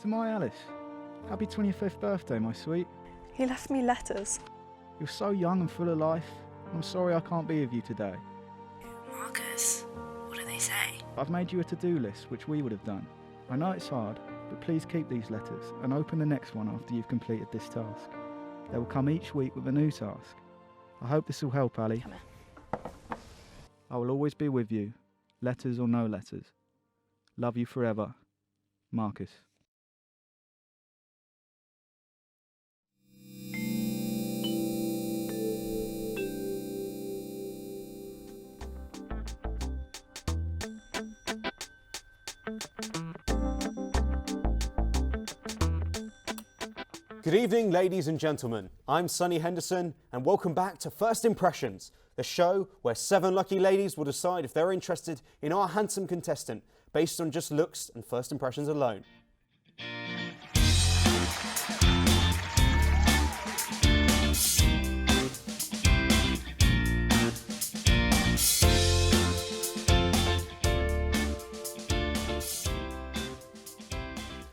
To my Alice, happy 25th birthday, my sweet. He left me letters. You're so young and full of life. I'm sorry I can't be with you today. Marcus, what do they say? I've made you a to-do list, which we would have done. I know it's hard, but please keep these letters and open the next one after you've completed this task. They will come each week with a new task. I hope this will help, Ali. Come here. I will always be with you, letters or no letters. Love you forever, Marcus. Good evening, ladies and gentlemen. I'm Sonny Henderson, and welcome back to First Impressions, the show where 7 lucky ladies will decide if they're interested in our handsome contestant based on just looks and first impressions alone.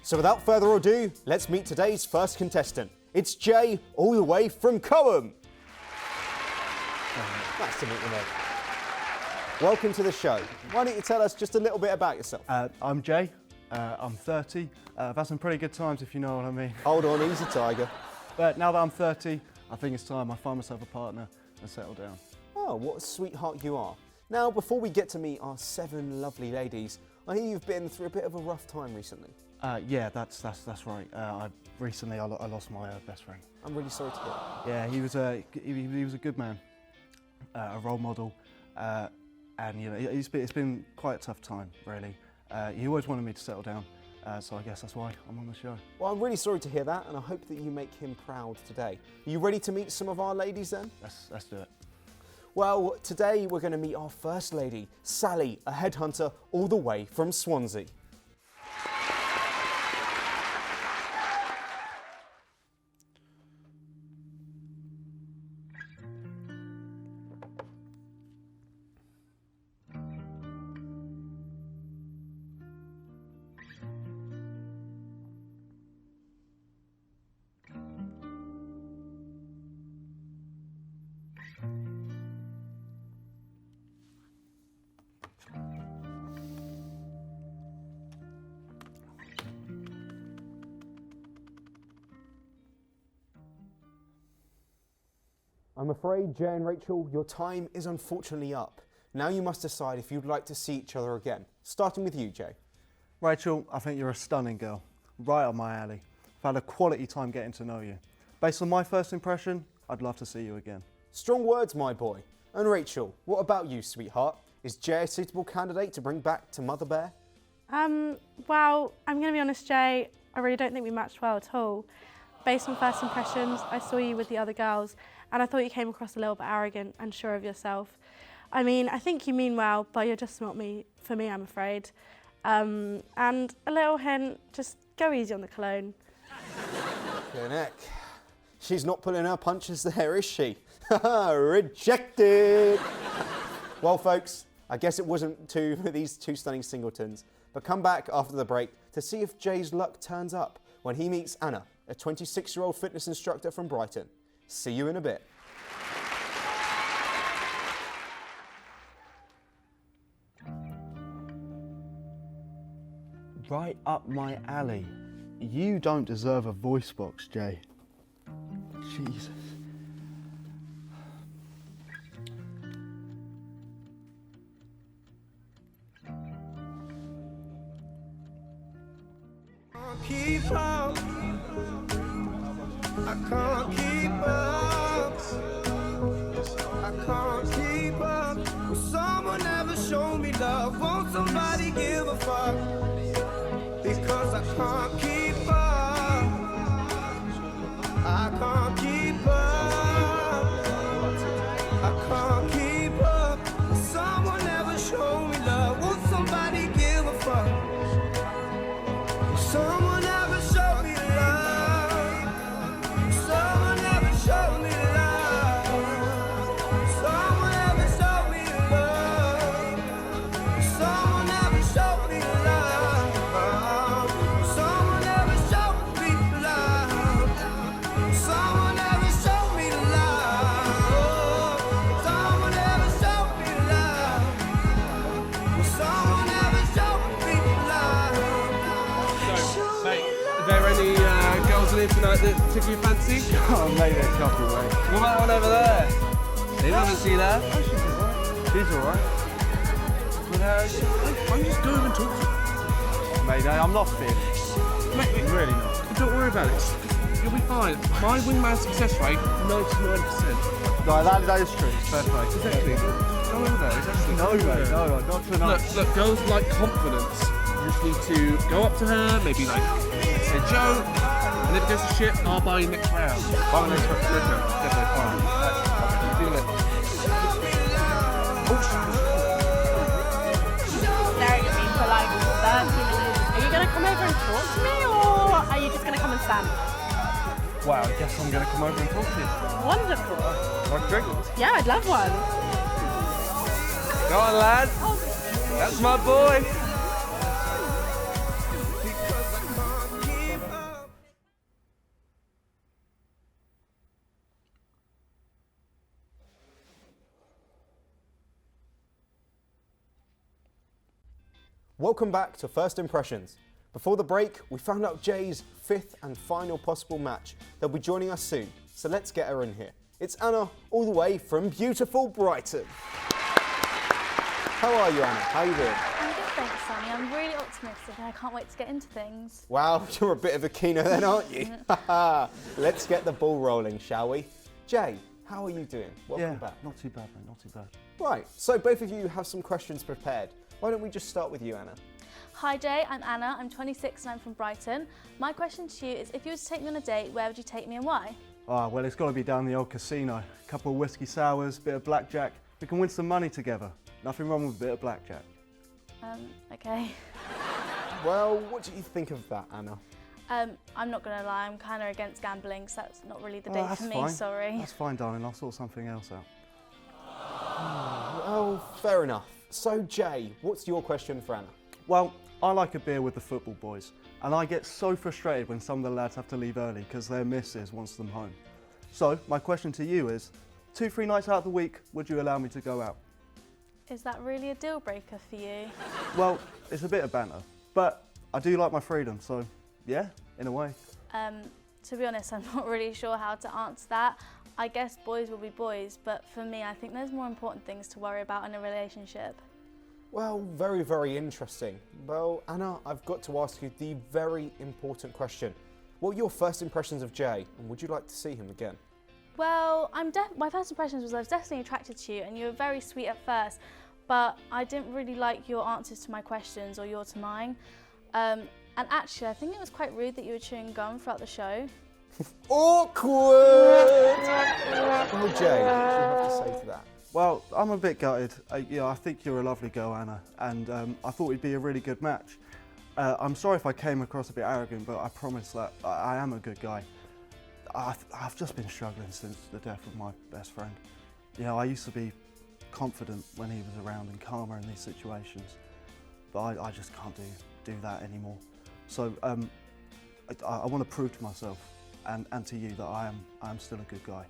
So without further ado, let's meet today's first contestant. It's Jay, all the way from Coham. Nice to meet you, mate. Welcome to the show. Why don't you tell us just a little bit about yourself? I'm Jay, I'm 30. I've had some pretty good times, if you know what I mean. Hold on, easy tiger. But now that I'm 30, I think it's time I find myself a partner and settle down. Oh, what a sweetheart you are. Now, before we get to meet our 7 lovely ladies, I hear you've been through a bit of a rough time recently. Yeah, that's right. I lost my best friend. I'm really sorry to hear that. Yeah, he was a good man, a role model, and you know it's been quite a tough time, really. He always wanted me to settle down, so I guess that's why I'm on the show. Well, I'm really sorry to hear that, and I hope that you make him proud today. Are you ready to meet some of our ladies then? Let's do it. Well, today we're going to meet our first lady, Sally, a headhunter all the way from Swansea. I'm afraid, Jay and Rachel, your time is unfortunately up. Now you must decide if you'd like to see each other again. Starting with you, Jay. Rachel, I think you're a stunning girl, right up my alley. I've had a quality time getting to know you. Based on my first impression, I'd love to see you again. Strong words, my boy. And Rachel, what about you, sweetheart? Is Jay a suitable candidate to bring back to Mother Bear? Well, I'm going to be honest, Jay, I really don't think we matched well at all. Based on first impressions, I saw you with the other girls and I thought you came across a little bit arrogant and sure of yourself. I mean, I think you mean well, but you're just not for me, I'm afraid. And a little hint, just go easy on the cologne. Good neck. She's not pulling her punches there, is she? Rejected! Well, folks, I guess it wasn't these two stunning singletons, but come back after the break to see if Jay's luck turns up when he meets Anna, a 26-year-old fitness instructor from Brighton. See you in a bit. Right up my alley. You don't deserve a voice box, Jay. Jesus. Keep up. I can't keep up. I can't keep up. Will someone ever show me love? Won't somebody give a fuck? Because I can't keep up. I can't keep up. I can't keep up. Will someone ever show me love? Won't somebody give a fuck? Will someone ever show me love? Someone ever show me love? Someone ever show me love? Someone ever show me love? Someone ever that tickle your fancy? Oh, mate, there's a couple, mate. What about one over there? You don't see that? She's alright. But why don't you just go over and talk to her? Mate, no, I'm not feeling it. Mate, I'm really not. don't worry about it. You'll be fine. My wingman success rate, 99%. No, that is true. Fair play. Exactly. Go over there. It's actually No, mate, no, not tonight. Look, girls like confidence. You just need to go up to her, maybe like say a joke, and if it goes to shit, I'll buy you next round. Buy me next round. Definitely fine. Do it. Staring at me for like 30 minutes. Are you going to come over and talk to me, or are you just going to come and stand? Wow, I guess I'm going to come over and talk to you. Wonderful. Want a drink? Yeah, I'd love one. Go on, lad. That's my boy. Welcome back to First Impressions. Before the break, we found out Jay's 5th and final possible match. They'll be joining us soon, so let's get her in here. It's Anna, all the way from beautiful Brighton. How are you, Anna? How are you doing? I'm good, thanks, Sonny. I'm really optimistic and I can't wait to get into things. Wow, you're a bit of a keener then, aren't you? Let's get the ball rolling, shall we? Jay, how are you doing? Welcome back. Not too bad, mate, not too bad. Right, so both of you have some questions prepared. Why don't we just start with you, Anna? Hi Jay, I'm Anna, I'm 26 and I'm from Brighton. My question to you is, if you were to take me on a date, where would you take me and why? Oh, well, it's got to be down the old casino. A couple of whiskey sours, bit of blackjack. We can win some money together. Nothing wrong with a bit of blackjack. Okay. Well, what do you think of that, Anna? I'm not going to lie, I'm kind of against gambling, so that's not really the date that's for me, fine. sorry. That's fine, darling, I'll sort something else out. Oh, fair enough. So, Jay, what's your question for Anna? Well, I like a beer with the football boys, and I get so frustrated when some of the lads have to leave early because their missus wants them home. So, my question to you is, 2-3 nights out of the week, would you allow me to go out? Is that really a deal breaker for you? Well, it's a bit of banter, but I do like my freedom, so yeah, in a way. To be honest, I'm not really sure how to answer that. I guess boys will be boys, but for me, I think there's more important things to worry about in a relationship. Well, very, very interesting. Well, Anna, I've got to ask you the very important question. What are your first impressions of Jay, and would you like to see him again? Well, my first impressions was I was definitely attracted to you, and you were very sweet at first, but I didn't really like your answers to my questions or your to mine. And actually, I think it was quite rude that you were chewing gum throughout the show. Awkward! Well, Jay, what do you have to say to that? Well, I'm a bit gutted. I think you're a lovely girl, Anna, and I thought we'd be a really good match. I'm sorry if I came across a bit arrogant, but I promise that I am a good guy. I've just been struggling since the death of my best friend. You know, I used to be confident when he was around and calmer in these situations, but I just can't do that anymore. So I want to prove to myself and to you that I am still a good guy.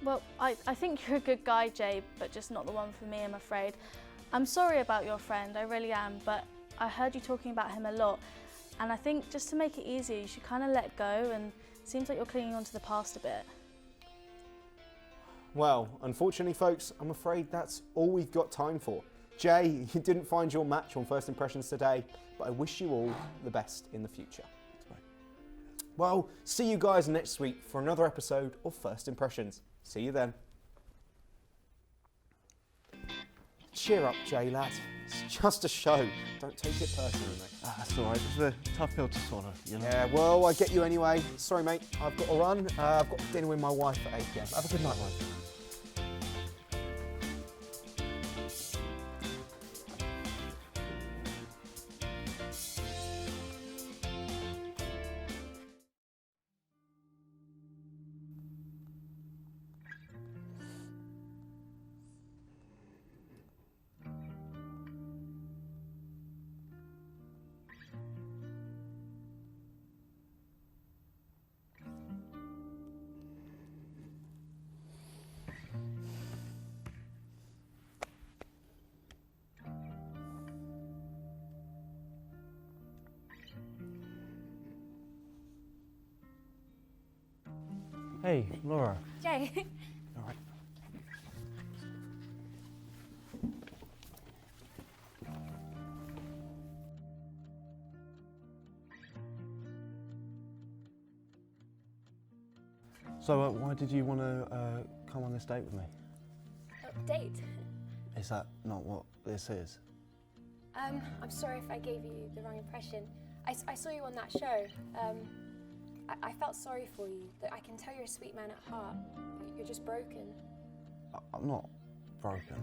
Well, I think you're a good guy, Jay, but just not the one for me, I'm afraid. I'm sorry about your friend, I really am, but I heard you talking about him a lot, and I think just to make it easier, you should kind of let go, and it seems like you're clinging on to the past a bit. Well, unfortunately, folks, I'm afraid that's all we've got time for. Jay, you didn't find your match on First Impressions today, but I wish you all the best in the future. Well, see you guys next week for another episode of First Impressions. See you then. Cheer up, Jay, lad. It's just a show. Don't take it personally, mate. That's all right. It's a tough pill to swallow, you know. Yeah, well, I get you anyway. Sorry, mate. I've got to run. I've got dinner with my wife at 8 p.m. Have a good night, mate. Hey, Laura. Jay. All right. So, why did you want to come on this date with me? Date? Is that not what this is? I'm sorry if I gave you the wrong impression. I saw you on that show. I felt sorry for you. That I can tell you're a sweet man at heart. You're just broken. I'm not broken.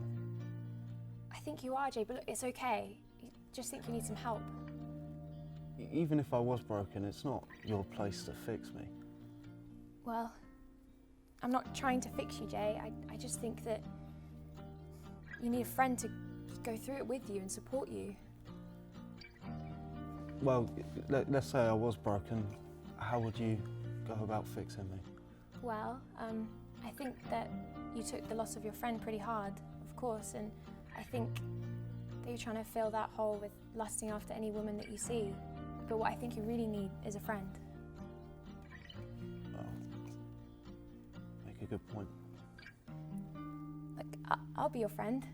I think you are, Jay, but look, it's okay. You just think you need some help. Even if I was broken, it's not your place to fix me. Well, I'm not trying to fix you, Jay. I just think that you need a friend to go through it with you and support you. Well, let's say I was broken. How would you go about fixing me? Well, I think that you took the loss of your friend pretty hard, of course, and I think that you're trying to fill that hole with lusting after any woman that you see. But what I think you really need is a friend. Well, make a good point. Look, I'll be your friend,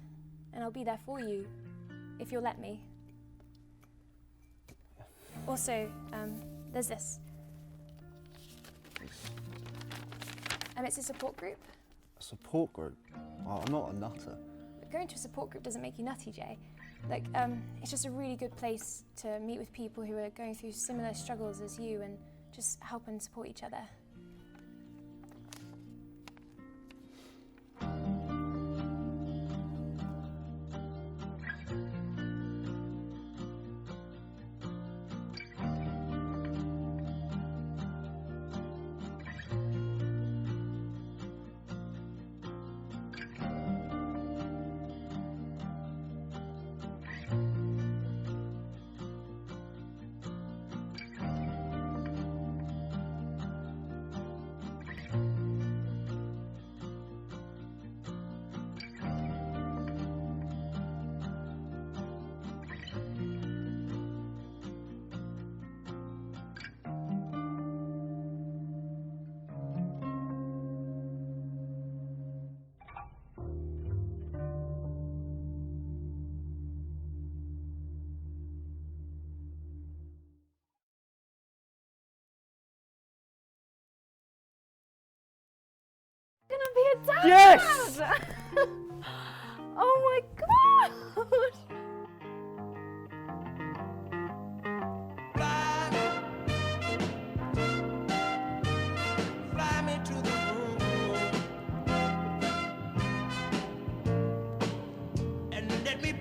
and I'll be there for you, if you'll let me. Also, there's this. It's a support group. A support group? Well, I'm not a nutter. But going to a support group doesn't make you nutty, Jay. Like, it's just a really good place to meet with people who are going through similar struggles as you and just help and support each other. Gonna be a dad! Yes! Oh my god! Fly me to the moon and let me